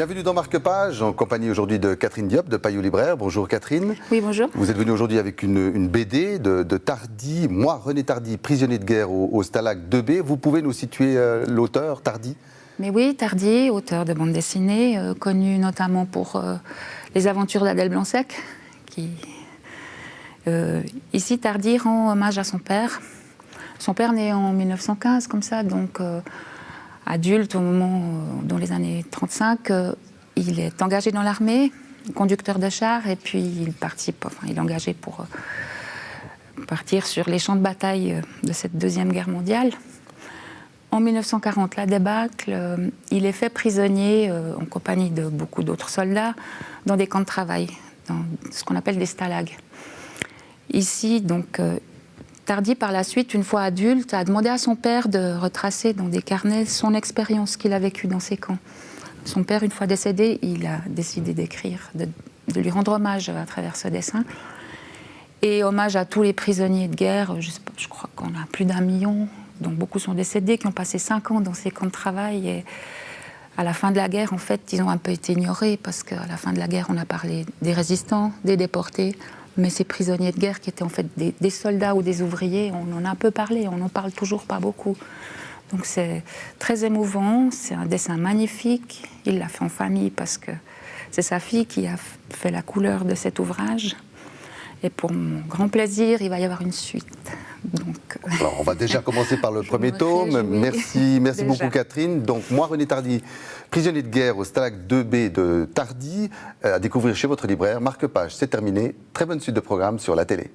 Bienvenue dans Marque-Page, en compagnie aujourd'hui de Catherine Diop de Payot Libraire. Bonjour Catherine. Oui, bonjour. Vous êtes venue aujourd'hui avec une BD de Tardy, moi René Tardy, prisonnier de guerre au Stalag 2B. Vous pouvez nous situer l'auteur Tardy? Mais oui, Tardy, auteur de bande dessinée, connu notamment pour les aventures d'Adèle Blanc-Sec. Ici, Tardy rend hommage à son père. Son père né en 1915, comme ça, donc adulte au moment, dans les années 35, il est engagé dans l'armée, conducteur de char, et puis il est engagé pour partir sur les champs de bataille de cette Deuxième Guerre mondiale. En 1940, la débâcle, il est fait prisonnier en compagnie de beaucoup d'autres soldats dans des camps de travail, dans ce qu'on appelle des stalags. Ici, donc, Tardy, par la suite, une fois adulte, a demandé à son père de retracer dans des carnets son expérience qu'il a vécue dans ces camps. Son père, une fois décédé, il a décidé d'écrire, de lui rendre hommage à travers ce dessin. Et hommage à tous les prisonniers de guerre, je crois qu'on a plus d'1 million, dont beaucoup sont décédés, qui ont passé 5 ans dans ces camps de travail. Et à la fin de la guerre, en fait, ils ont un peu été ignorés, parce qu'à la fin de la guerre, on a parlé des résistants, des déportés. Mais ces prisonniers de guerre qui étaient en fait des soldats ou des ouvriers, on en a un peu parlé, on n'en parle toujours pas beaucoup. Donc c'est très émouvant, c'est un dessin magnifique. Il l'a fait en famille parce que c'est sa fille qui a fait la couleur de cet ouvrage. Et pour mon grand plaisir, il va y avoir une suite. Donc, alors, on va déjà commencer par le premier tome. Merci beaucoup Catherine. Donc, moi René Tardy, prisonnier de guerre au Stalag 2B de Tardy, à découvrir chez votre libraire. Marque-Page, c'est terminé. Très bonne suite de programme sur la télé.